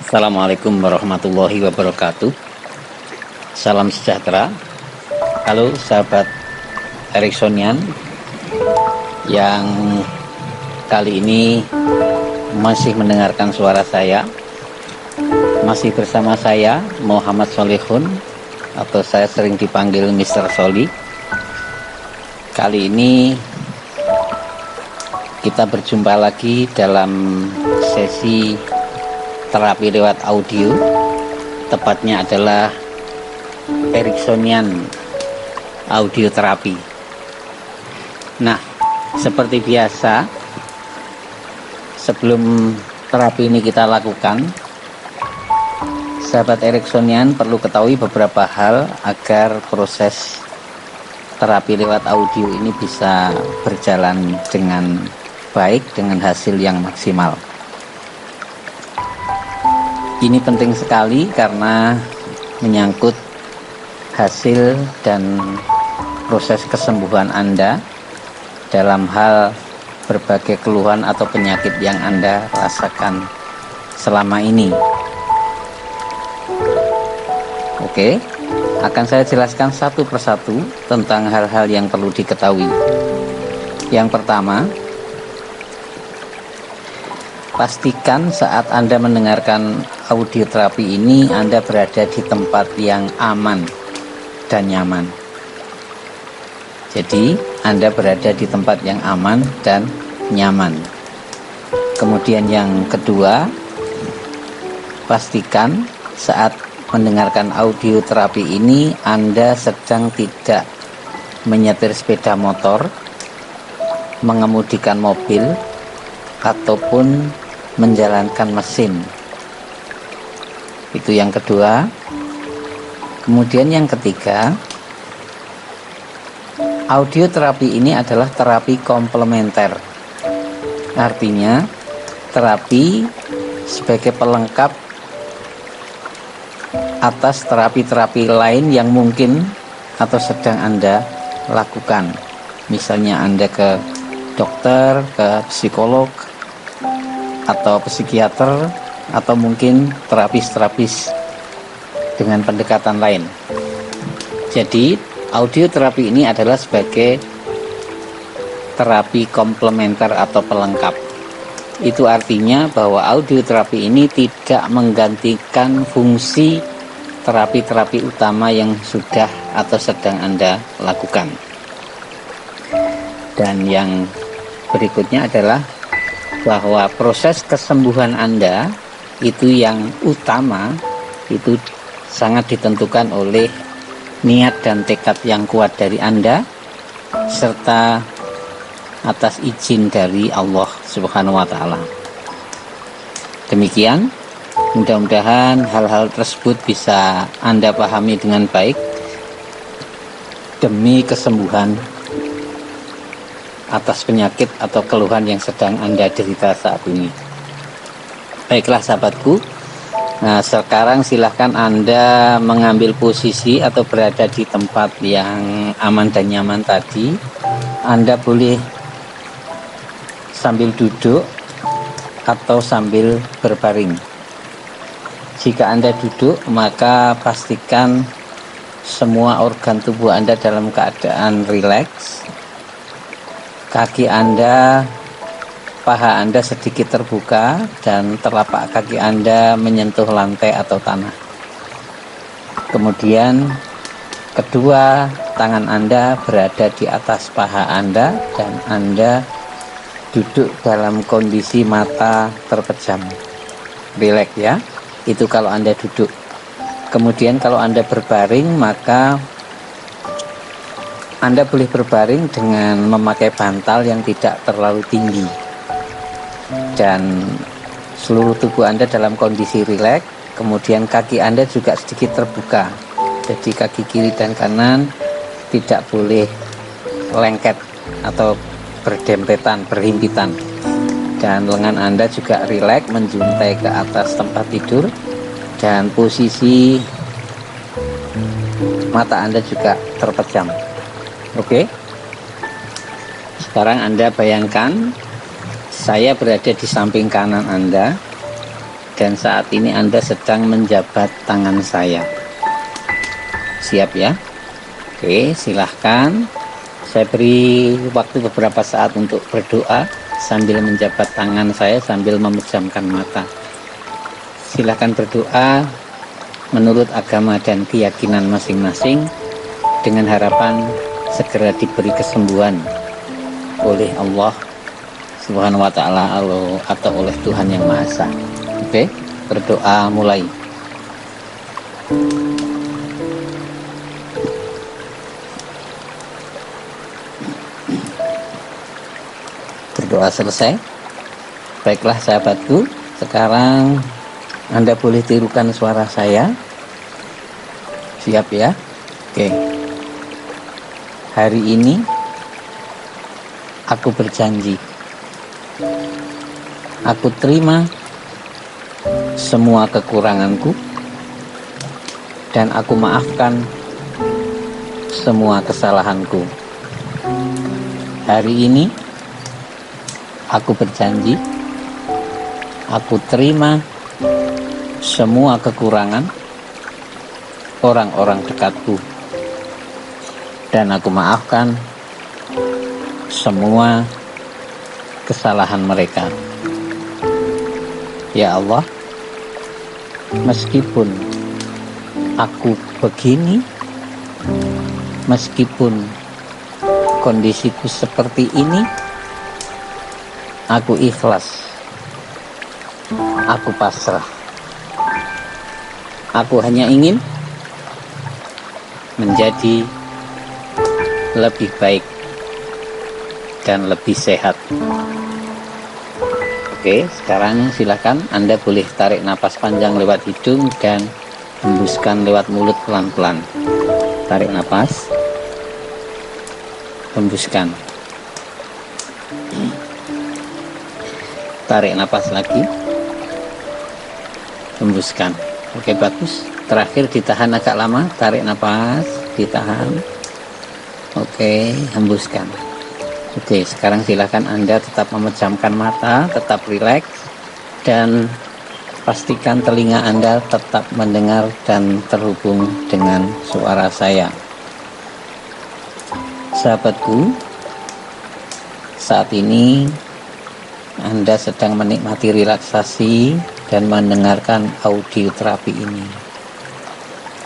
Assalamualaikum warahmatullahi wabarakatuh. Salam sejahtera. Halo sahabat Ericksonian yang kali ini masih mendengarkan suara saya. Masih bersama saya Muhammad Solihun, atau saya sering dipanggil Mr. Soli. Kali ini kita berjumpa lagi dalam sesi terapi lewat audio, tepatnya adalah Ericksonian audio terapi. Nah, seperti biasa, sebelum terapi ini kita lakukan, sahabat Ericksonian perlu ketahui beberapa hal agar proses terapi lewat audio ini bisa berjalan dengan baik, dengan hasil yang maksimal. Ini penting sekali karena menyangkut hasil dan proses kesembuhan Anda dalam hal berbagai keluhan atau penyakit yang Anda rasakan selama ini. Oke, akan saya jelaskan satu persatu tentang hal-hal yang perlu diketahui. Yang pertama, pastikan saat Anda mendengarkan audio terapi ini Anda berada di tempat yang aman dan nyaman. Jadi Anda berada di tempat yang aman dan nyaman. Kemudian yang kedua, pastikan saat mendengarkan audio terapi ini Anda sedang tidak menyetir sepeda motor, mengemudikan mobil, ataupun menjalankan mesin. Itu yang kedua. Kemudian yang ketiga, audio terapi ini adalah terapi komplementer. Artinya terapi sebagai pelengkap atas terapi-terapi lain yang mungkin atau sedang Anda lakukan. Misalnya Anda ke dokter, ke psikolog, atau psikiater, atau mungkin terapis-terapis dengan pendekatan lain. Jadi audio terapi ini adalah sebagai terapi komplementer atau pelengkap. Itu artinya bahwa audio terapi ini tidak menggantikan fungsi terapi-terapi utama yang sudah atau sedang Anda lakukan. Dan yang berikutnya adalah bahwa proses kesembuhan Anda itu yang utama, itu sangat ditentukan oleh niat dan tekad yang kuat dari Anda serta atas izin dari Allah Subhanahu wa Ta'ala. Demikian, mudah-mudahan hal-hal tersebut bisa Anda pahami dengan baik demi kesembuhan atas penyakit atau keluhan yang sedang Anda derita saat ini. Baiklah sahabatku, nah sekarang silahkan Anda mengambil posisi atau berada di tempat yang aman dan nyaman tadi. Anda boleh sambil duduk atau sambil berbaring. Jika Anda duduk, maka pastikan semua organ tubuh Anda dalam keadaan rileks. Kaki Anda, paha Anda sedikit terbuka dan telapak kaki Anda menyentuh lantai atau tanah. Kemudian kedua tangan Anda berada di atas paha Anda dan Anda duduk dalam kondisi mata terpejam. Rileks ya, itu kalau Anda duduk. Kemudian kalau Anda berbaring, maka Anda boleh berbaring dengan memakai bantal yang tidak terlalu tinggi. Dan seluruh tubuh Anda dalam kondisi rileks. Kemudian kaki Anda juga sedikit terbuka. Jadi kaki kiri dan kanan tidak boleh lengket atau berdempetan, berhimpitan. Dan lengan Anda juga rileks menjuntai ke atas tempat tidur. Dan posisi mata Anda juga terpejam. Oke. Sekarang Anda bayangkan saya berada di samping kanan Anda dan saat ini Anda sedang menjabat tangan saya. Siap ya? Oke, silahkan. Saya beri waktu beberapa saat untuk berdoa sambil menjabat tangan saya sambil memejamkan mata. Silahkan berdoa menurut agama dan keyakinan masing-masing dengan harapan segera diberi kesembuhan oleh Allah Subhanahu wa ta'ala atau oleh Tuhan Yang Maha Esa. Oke, berdoa mulai. Berdoa selesai. Baiklah sahabatku, sekarang Anda boleh tirukan suara saya. Siap ya? Oke. Hari ini aku berjanji, aku terima semua kekuranganku dan aku maafkan semua kesalahanku. Hari ini aku berjanji, aku terima semua kekurangan orang-orang dekatku dan aku maafkan semua kesalahan mereka. Ya Allah, meskipun aku begini, meskipun kondisiku seperti ini, aku ikhlas, aku pasrah. Aku hanya ingin menjadi lebih baik dan lebih sehat. Oke, sekarang silakan Anda boleh tarik napas panjang lewat hidung dan hembuskan lewat mulut pelan-pelan. Tarik napas, hembuskan. Tarik napas lagi, hembuskan. Oke, bagus. Terakhir ditahan agak lama, tarik napas, ditahan. Oke, hembuskan. Oke, sekarang silakan Anda tetap memejamkan mata, tetap rileks, dan pastikan telinga Anda tetap mendengar dan terhubung dengan suara saya. Sahabatku, saat ini Anda sedang menikmati relaksasi dan mendengarkan audio terapi ini.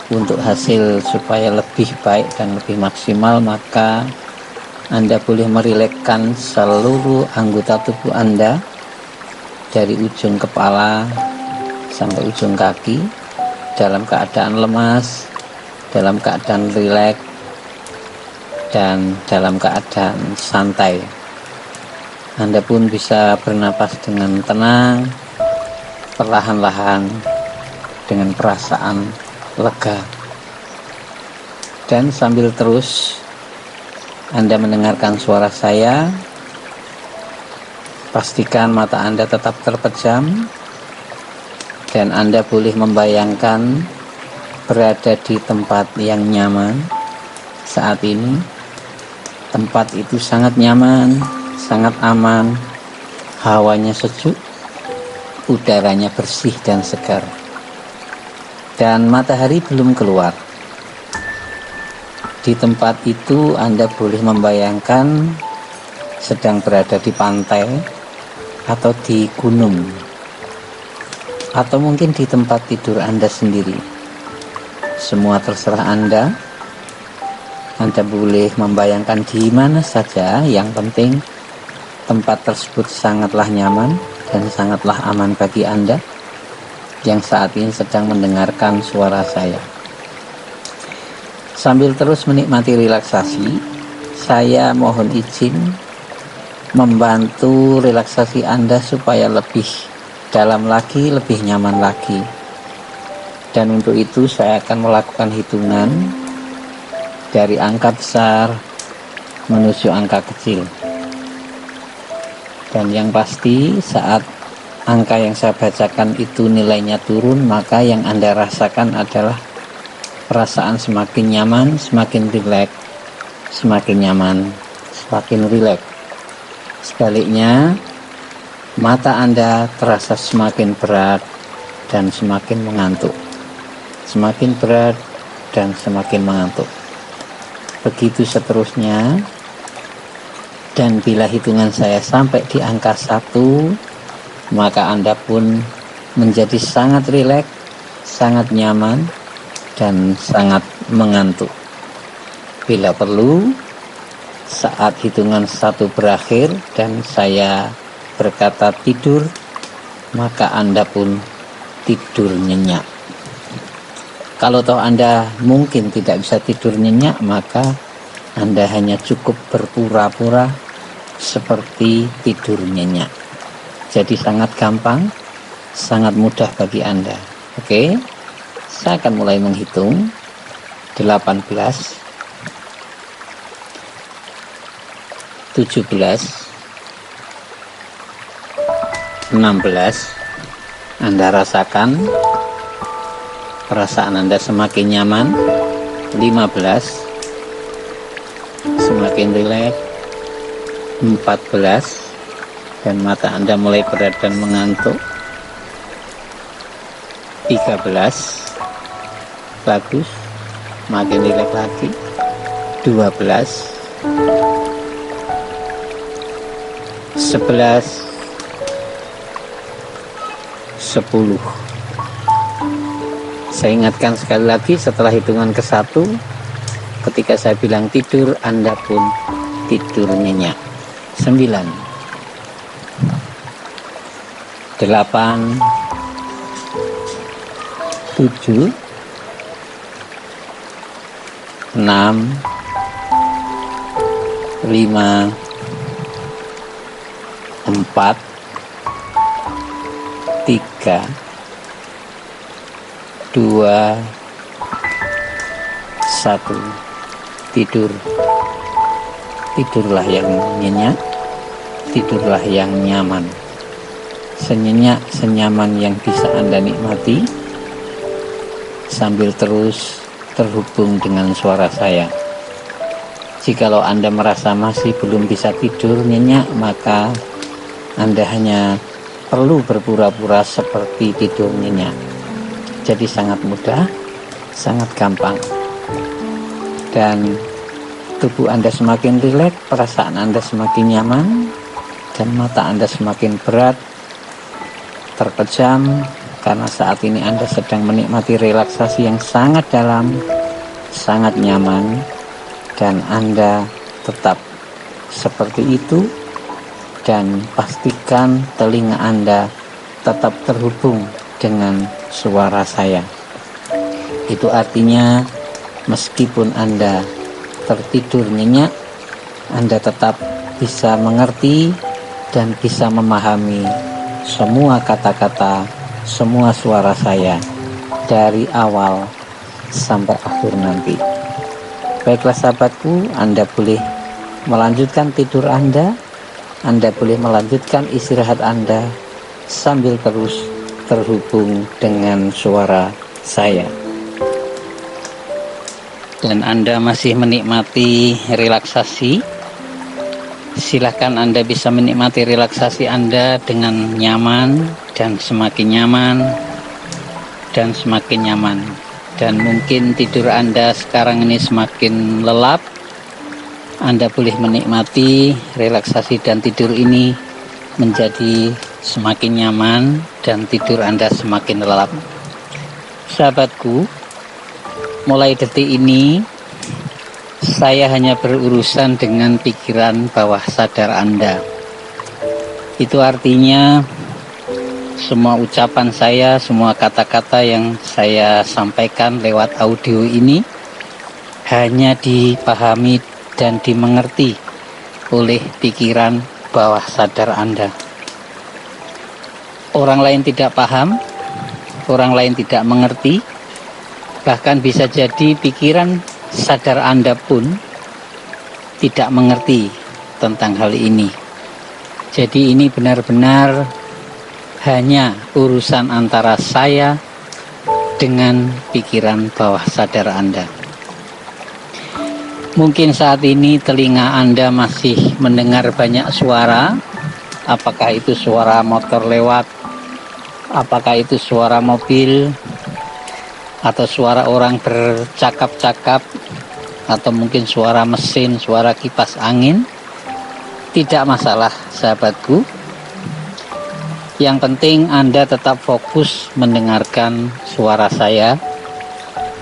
Untuk hasil supaya lebih baik dan lebih maksimal, maka Anda boleh merilekskan seluruh anggota tubuh Anda dari ujung kepala sampai ujung kaki dalam keadaan lemas, dalam keadaan rileks, dan dalam keadaan santai. Anda pun bisa bernapas dengan tenang, perlahan-lahan, dengan perasaan lega, dan sambil terus Anda mendengarkan suara saya, pastikan mata Anda tetap terpejam dan Anda boleh membayangkan berada di tempat yang nyaman. Saat ini tempat itu sangat nyaman, sangat aman, hawanya sejuk, udaranya bersih dan segar, dan matahari belum keluar. Di tempat itu Anda boleh membayangkan sedang berada di pantai atau di gunung, atau mungkin di tempat tidur Anda sendiri. Semua terserah Anda. Anda boleh membayangkan di mana saja, yang penting tempat tersebut sangatlah nyaman dan sangatlah aman bagi Anda yang saat ini sedang mendengarkan suara saya. Sambil terus menikmati relaksasi, saya mohon izin membantu relaksasi Anda supaya lebih dalam lagi, lebih nyaman lagi. Dan untuk itu saya akan melakukan hitungan dari angka besar menuju angka kecil. Dan yang pasti saat angka yang saya bacakan itu nilainya turun, maka yang Anda rasakan adalah perasaan semakin nyaman, semakin rileks, semakin nyaman, semakin rileks. Sebaliknya, mata Anda terasa semakin berat, dan semakin mengantuk, semakin berat dan semakin mengantuk. Begitu seterusnya. Dan bila hitungan saya sampai di angka 1, maka Anda pun menjadi sangat rileks, sangat nyaman, dan sangat mengantuk. Bila perlu, saat hitungan 1 berakhir dan saya berkata tidur, maka Anda pun tidur nyenyak. Kalau toh Anda mungkin tidak bisa tidur nyenyak, maka Anda hanya cukup berpura-pura seperti tidur nyenyak. Jadi sangat gampang, sangat mudah bagi Anda. Oke, saya akan mulai menghitung. 18, 17, 16. Anda rasakan perasaan Anda semakin nyaman. 15, semakin rileks. 14, dan mata Anda mulai berat dan mengantuk. 13, bagus, makin rileks lagi. 12, 11, 10. Saya ingatkan sekali lagi, setelah hitungan ke-1, ketika saya bilang tidur, Anda pun tidur nyenyak. 9, 8, 7, 6, 5, 4, 3, 2, 1. Tidur. Tidurlah yang nyenyak, tidurlah yang nyaman, senyenyak, senyaman yang bisa Anda nikmati, sambil terus terhubung dengan suara saya. Jikalau Anda merasa masih belum bisa tidur nyenyak, maka Anda hanya perlu berpura-pura seperti tidur nyenyak. Jadi sangat mudah, sangat gampang. Dan tubuh Anda semakin rileks, perasaan Anda semakin nyaman, dan mata Anda semakin berat, terpejam, karena saat ini Anda sedang menikmati relaksasi yang sangat dalam, sangat nyaman, dan Anda tetap seperti itu. Dan pastikan telinga Anda tetap terhubung dengan suara saya. Itu artinya meskipun Anda tertidur nyenyak, Anda tetap bisa mengerti dan bisa memahami semua kata-kata, semua suara saya dari awal sampai akhir nanti. Baiklah sahabatku, Anda boleh melanjutkan tidur Anda boleh melanjutkan istirahat Anda sambil terus terhubung dengan suara saya. Dan Anda masih menikmati relaksasi, silakan Anda bisa menikmati relaksasi Anda dengan nyaman dan semakin nyaman dan semakin nyaman. Dan mungkin tidur Anda sekarang ini semakin lelap, Anda boleh menikmati relaksasi dan tidur ini menjadi semakin nyaman dan tidur Anda semakin lelap. Sahabatku, mulai detik ini saya hanya berurusan dengan pikiran bawah sadar Anda. Itu artinya semua ucapan saya, semua kata-kata yang saya sampaikan lewat audio ini hanya dipahami dan dimengerti oleh pikiran bawah sadar Anda. Orang lain tidak paham, orang lain tidak mengerti, bahkan bisa jadi pikiran sadar Anda pun tidak mengerti tentang hal ini. Jadi ini benar-benar hanya urusan antara saya dengan pikiran bawah sadar Anda. Mungkin saat ini telinga Anda masih mendengar banyak suara, apakah itu suara motor lewat, apakah itu suara mobil atau suara orang bercakap-cakap atau mungkin suara mesin, suara kipas angin, tidak masalah sahabatku. Yang penting Anda tetap fokus mendengarkan suara saya,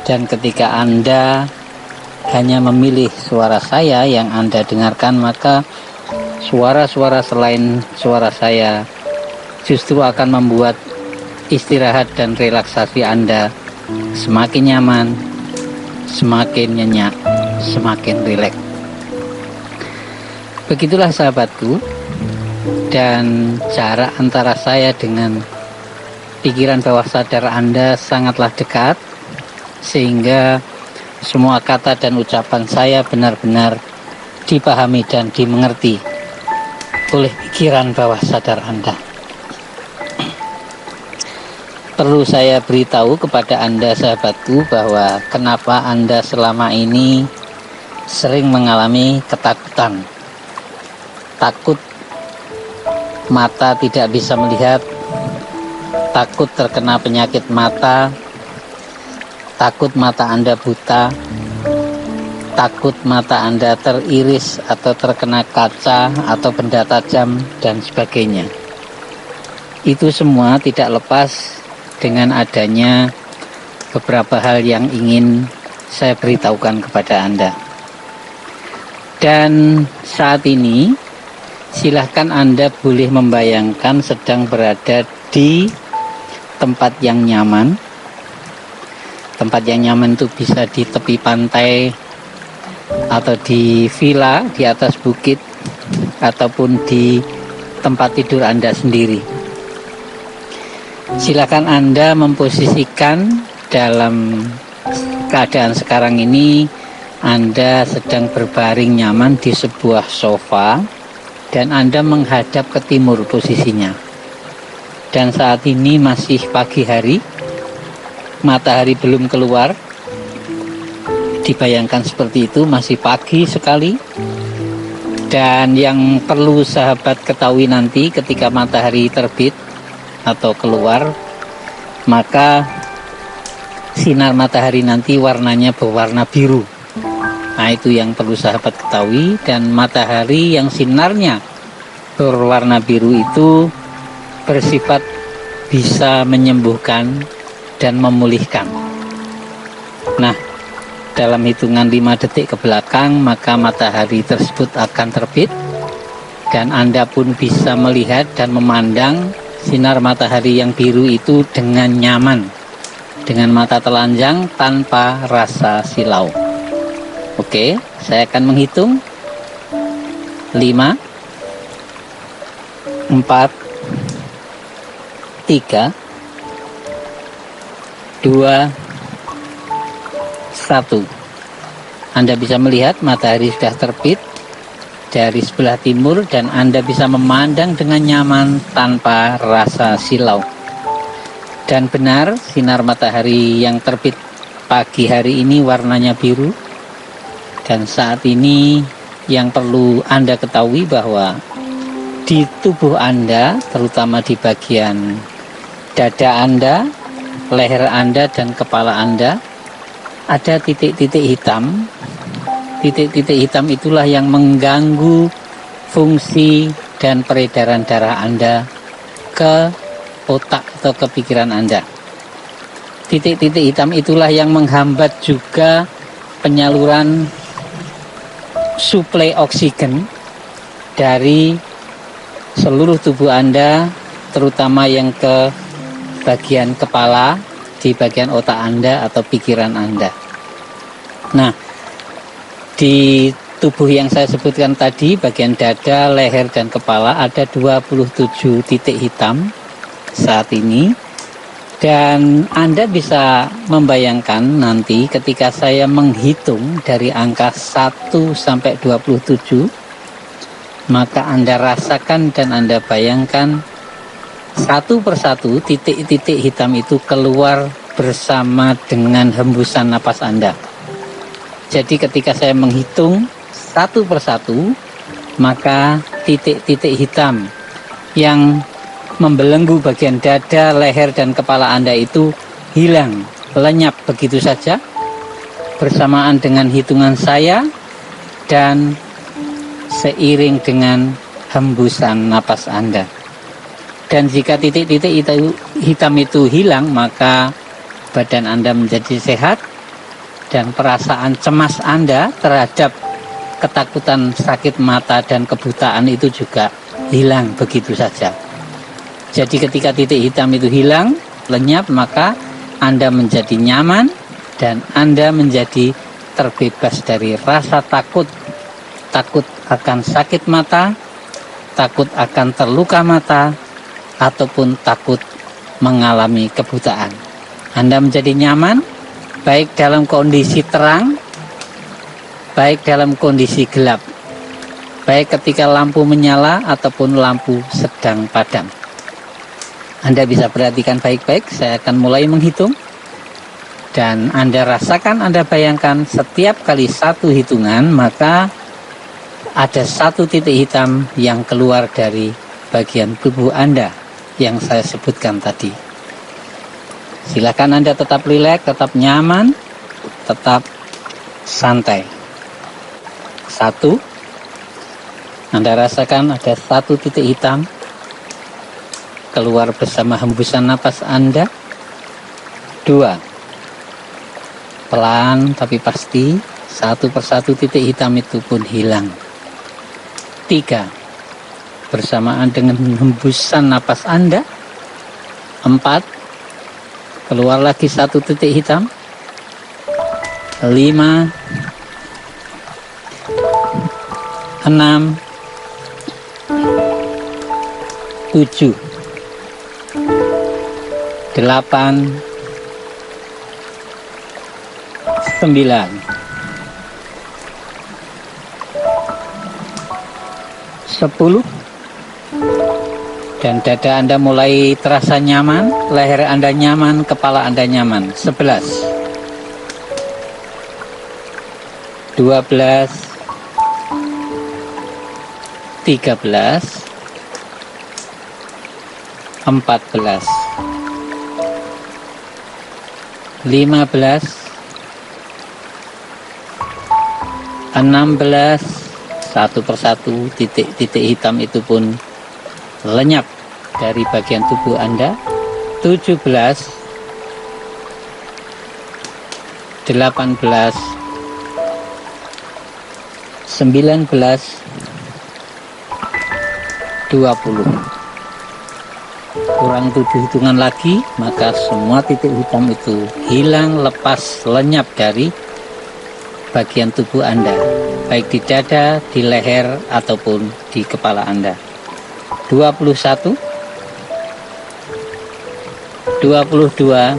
dan ketika Anda hanya memilih suara saya yang Anda dengarkan, maka suara-suara selain suara saya justru akan membuat istirahat dan relaksasi Anda semakin nyaman, semakin nyenyak, semakin rileks. Begitulah sahabatku, dan jarak antara saya dengan pikiran bawah sadar Anda sangatlah dekat, sehingga semua kata dan ucapan saya benar-benar dipahami dan dimengerti oleh pikiran bawah sadar Anda. Perlu saya beritahu kepada Anda sahabatku bahwa kenapa Anda selama ini sering mengalami ketakutan. Takut mata tidak bisa melihat, takut terkena penyakit mata, takut mata Anda buta, takut mata Anda teriris atau terkena kaca atau benda tajam dan sebagainya. Itu semua tidak lepas dengan adanya beberapa hal yang ingin saya beritahukan kepada Anda. Dan saat ini silahkan Anda boleh membayangkan sedang berada di tempat yang nyaman. Tempat yang nyaman itu bisa di tepi pantai, atau di villa di atas bukit, ataupun di tempat tidur Anda sendiri. Silakan Anda memposisikan dalam keadaan sekarang ini Anda sedang berbaring nyaman di sebuah sofa, dan Anda menghadap ke timur posisinya. Dan saat ini masih pagi hari, matahari belum keluar. Dibayangkan seperti itu, masih pagi sekali. Dan yang perlu sahabat ketahui nanti ketika matahari terbit atau keluar, maka sinar matahari nanti warnanya berwarna biru. Nah, itu yang perlu sahabat ketahui. Dan matahari yang sinarnya berwarna biru itu bersifat bisa menyembuhkan dan memulihkan. Nah, dalam hitungan 5 detik ke belakang, maka matahari tersebut akan terbit, dan Anda pun bisa melihat dan memandang sinar matahari yang biru itu dengan nyaman, dengan mata telanjang tanpa rasa silau. Oke, saya akan menghitung 5, 4, 3, 2, 1. Anda bisa melihat matahari sudah terbit dari sebelah timur, dan Anda bisa memandang dengan nyaman tanpa rasa silau. Dan benar, sinar matahari yang terbit pagi hari ini warnanya biru. Dan saat ini yang perlu Anda ketahui bahwa di tubuh Anda, terutama di bagian dada Anda, leher Anda, dan kepala Anda, ada titik-titik hitam. Titik-titik hitam itulah yang mengganggu fungsi dan peredaran darah Anda ke otak atau ke pikiran Anda. Titik-titik hitam itulah yang menghambat juga penyaluran suplai oksigen dari seluruh tubuh Anda, terutama yang ke bagian kepala, di bagian otak Anda atau pikiran Anda. Nah, di tubuh yang saya sebutkan tadi, bagian dada, leher, dan kepala, ada 27 titik hitam saat ini. Dan Anda bisa membayangkan nanti ketika saya menghitung dari angka 1 sampai 27, maka Anda rasakan dan Anda bayangkan satu persatu titik-titik hitam itu keluar bersama dengan hembusan napas Anda. Jadi ketika saya menghitung satu persatu, maka titik-titik hitam yang membelenggu bagian dada, leher, dan kepala Anda itu hilang, lenyap begitu saja bersamaan dengan hitungan saya dan seiring dengan hembusan napas Anda. Dan jika titik-titik hitam itu hilang, maka badan Anda menjadi sehat dan perasaan cemas Anda terhadap ketakutan sakit mata dan kebutaan itu juga hilang begitu saja. Jadi ketika titik hitam itu hilang, lenyap, maka Anda menjadi nyaman dan Anda menjadi terbebas dari rasa takut. Takut akan sakit mata, takut akan terluka mata, ataupun takut mengalami kebutaan. Anda menjadi nyaman, baik dalam kondisi terang, baik dalam kondisi gelap, baik ketika lampu menyala ataupun lampu sedang padam. Anda bisa perhatikan baik-baik, saya akan mulai menghitung. Dan Anda rasakan, Anda bayangkan setiap kali satu hitungan, maka ada satu titik hitam yang keluar dari bagian tubuh Anda yang saya sebutkan tadi. Silakan Anda tetap rileks, tetap nyaman, tetap santai. 1, Anda rasakan ada satu titik hitam keluar bersama hembusan napas Anda. 2, pelan tapi pasti satu persatu titik hitam itu pun hilang. 3, bersamaan dengan hembusan napas Anda. 4, keluar lagi satu titik hitam. 5, 6, 7, 8, 9, 10, dan dada Anda mulai terasa nyaman, leher Anda nyaman, kepala Anda nyaman. 11, 12, 13, 14, 15, 16, satu persatu titik-titik hitam itu pun lenyap dari bagian tubuh Anda. 17, 18, 19, 20. Kurang 7 hitungan lagi, maka semua titik hitam itu hilang, lepas, lenyap dari bagian tubuh Anda, baik di dada, di leher, ataupun di kepala Anda. 21, 22,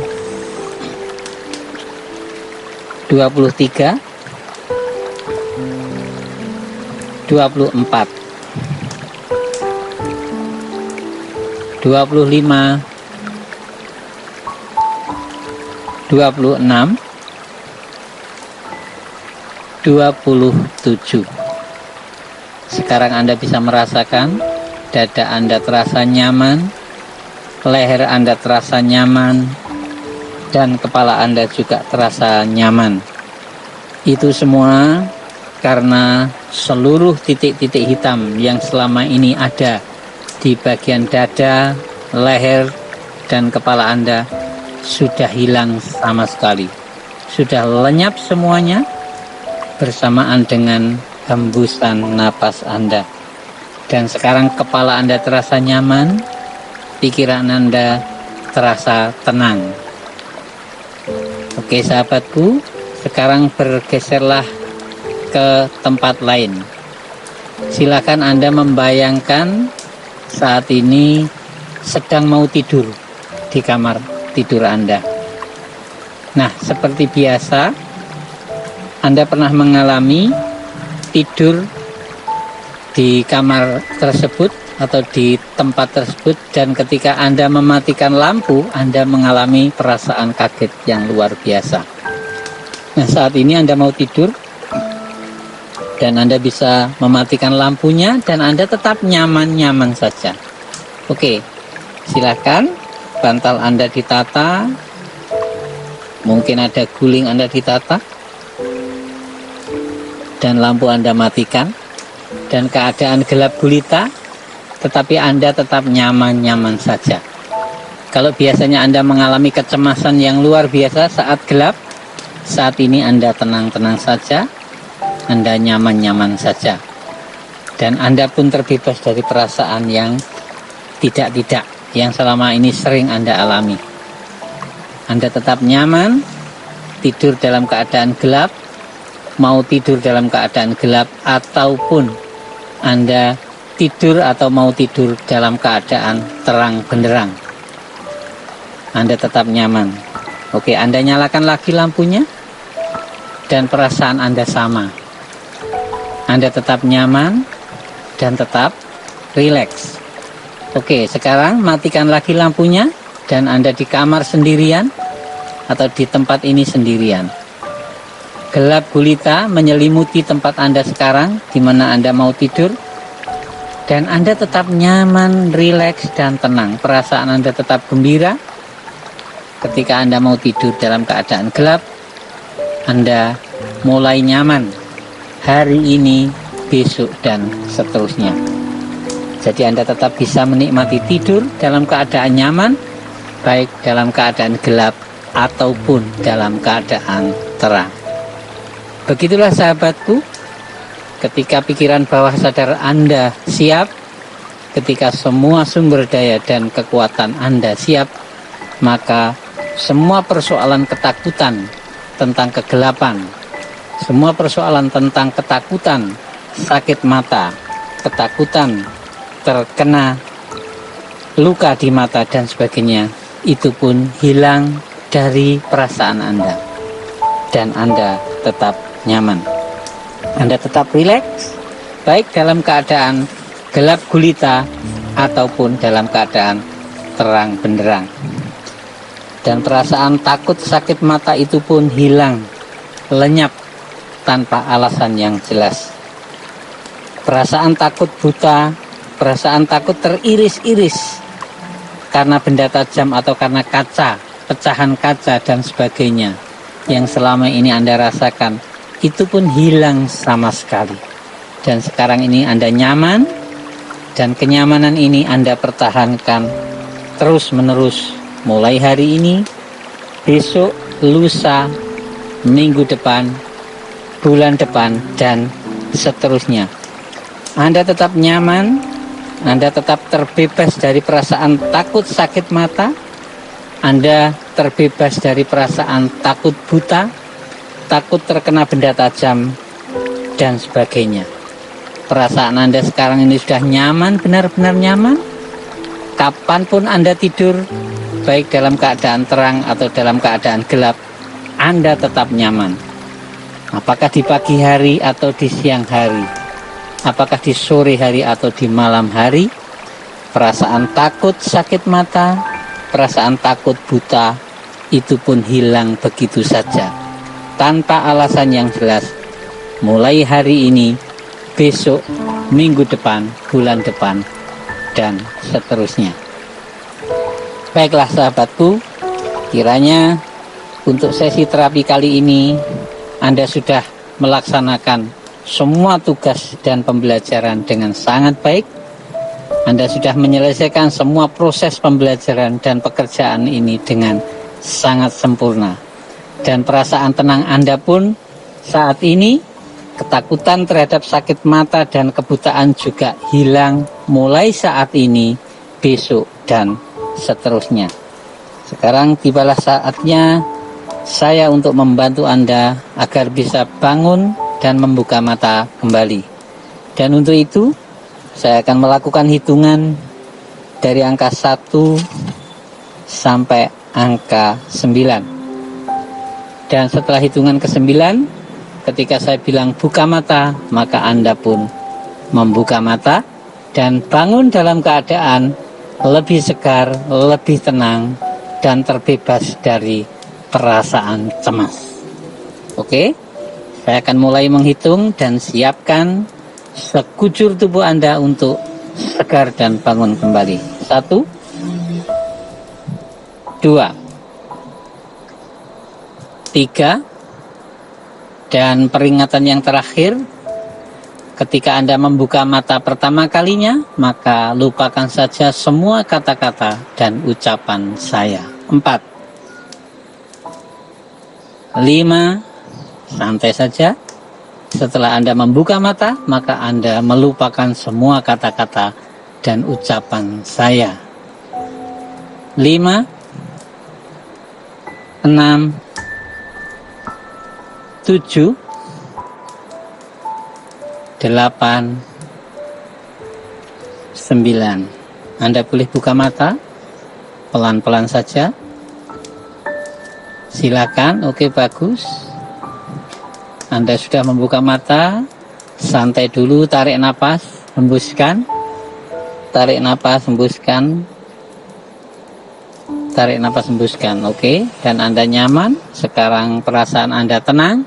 23, 24, 25, 26, 27. Sekarang Anda bisa merasakan dada Anda terasa nyaman, leher Anda terasa nyaman, dan kepala Anda juga terasa nyaman. Itu semua karena seluruh titik-titik hitam yang selama ini ada di bagian dada, leher, dan kepala Anda sudah hilang sama sekali. Sudah lenyap semuanya bersamaan dengan hembusan napas Anda. Dan sekarang kepala Anda terasa nyaman, pikiran Anda terasa tenang. Oke sahabatku, sekarang bergeserlah ke tempat lain. Silakan Anda membayangkan saat ini sedang mau tidur di kamar tidur Anda. Nah, seperti biasa, Anda pernah mengalami tidur di kamar tersebut atau di tempat tersebut, dan ketika Anda mematikan lampu, Anda mengalami perasaan kaget yang luar biasa. Nah, saat ini Anda mau tidur dan Anda bisa mematikan lampunya dan Anda tetap nyaman-nyaman saja. Oke, Silahkan bantal Anda ditata, mungkin ada guling Anda ditata, dan lampu Anda matikan, dan keadaan gelap gulita, tetapi Anda tetap nyaman-nyaman saja. Kalau biasanya Anda mengalami kecemasan yang luar biasa saat gelap, saat ini Anda tenang-tenang saja, Anda nyaman-nyaman saja, dan Anda pun terbebas dari perasaan yang tidak-tidak yang selama ini sering Anda alami. Anda tetap nyaman, tidur dalam keadaan gelap, mau tidur dalam keadaan gelap, ataupun Anda tidur atau mau tidur dalam keadaan terang benderang, Anda tetap nyaman. Oke, Anda nyalakan lagi lampunya, dan perasaan Anda sama. Anda tetap nyaman dan tetap rileks. Oke, sekarang matikan lagi lampunya, dan Anda di kamar sendirian atau di tempat ini sendirian. Gelap gulita menyelimuti tempat Anda sekarang, di mana Anda mau tidur, dan Anda tetap nyaman, rileks, dan tenang. Perasaan Anda tetap gembira. Ketika Anda mau tidur dalam keadaan gelap, Anda mulai nyaman hari ini, besok, dan seterusnya. Jadi Anda tetap bisa menikmati tidur dalam keadaan nyaman, baik dalam keadaan gelap ataupun dalam keadaan terang. Begitulah sahabatku, ketika pikiran bawah sadar Anda siap, ketika semua sumber daya dan kekuatan Anda siap, maka semua persoalan ketakutan tentang kegelapan, semua persoalan tentang ketakutan sakit mata, ketakutan terkena luka di mata dan sebagainya, itu pun hilang dari perasaan Anda, dan Anda tetap nyaman. Anda tetap rileks, baik dalam keadaan gelap gulita ataupun dalam keadaan terang benderang. Dan perasaan takut sakit mata itu pun hilang, lenyap tanpa alasan yang jelas. Perasaan takut buta, perasaan takut teriris-iris karena benda tajam atau karena kaca, pecahan kaca dan sebagainya yang selama ini Anda rasakan, itu pun hilang sama sekali. Dan sekarang ini Anda nyaman, dan kenyamanan ini Anda pertahankan terus menerus mulai hari ini, besok, lusa, minggu depan, bulan depan, dan seterusnya. Anda tetap nyaman, Anda tetap terbebas dari perasaan takut sakit mata, Anda terbebas dari perasaan takut buta, takut terkena benda tajam, dan sebagainya. Perasaan Anda sekarang ini sudah nyaman, benar-benar nyaman. Kapanpun Anda tidur, baik dalam keadaan terang atau dalam keadaan gelap, Anda tetap nyaman. Apakah di pagi hari atau di siang hari, apakah di sore hari atau di malam hari, perasaan takut sakit mata, perasaan takut buta, itu pun hilang begitu saja, tanpa alasan yang jelas. Mulai hari ini, besok, minggu depan, bulan depan, dan seterusnya. Baiklah sahabatku, kiranya untuk sesi terapi kali ini Anda sudah melaksanakan semua tugas dan pembelajaran dengan sangat baik. Anda sudah menyelesaikan semua proses pembelajaran dan pekerjaan ini dengan sangat sempurna. Dan perasaan tenang Anda pun saat ini, ketakutan terhadap sakit mata dan kebutaan juga hilang mulai saat ini, besok, dan seterusnya. Sekarang tibalah saatnya saya untuk membantu Anda agar bisa bangun dan membuka mata kembali. Dan untuk itu, saya akan melakukan hitungan dari angka 1 sampai angka 9. Dan setelah hitungan ke-9, ketika saya bilang buka mata, maka Anda pun membuka mata dan bangun dalam keadaan lebih segar, lebih tenang, dan terbebas dari perasaan cemas. Oke? Saya akan mulai menghitung dan siapkan sekujur tubuh Anda untuk segar dan bangun kembali. 1, 2, 3, dan peringatan yang terakhir, ketika Anda membuka mata pertama kalinya, maka lupakan saja semua kata-kata dan ucapan saya. 4, 5, santai saja. Setelah Anda membuka mata, maka Anda melupakan semua kata-kata dan ucapan saya. 5, 6, 7, 8, 9. Anda boleh buka mata pelan-pelan saja. Silakan. Oke, bagus. Anda sudah membuka mata. Santai dulu, tarik nafas, hembuskan. Tarik nafas, hembuskan. Tarik nafas, hembuskan. Oke, dan Anda nyaman. Sekarang perasaan Anda tenang.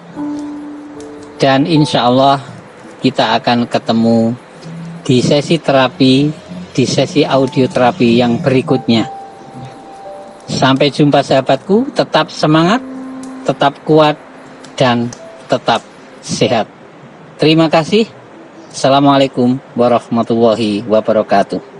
Dan insya Allah kita akan ketemu di sesi terapi, di sesi audio terapi yang berikutnya. Sampai jumpa sahabatku, tetap semangat, tetap kuat, dan tetap sehat. Terima kasih. Assalamualaikum warahmatullahi wabarakatuh.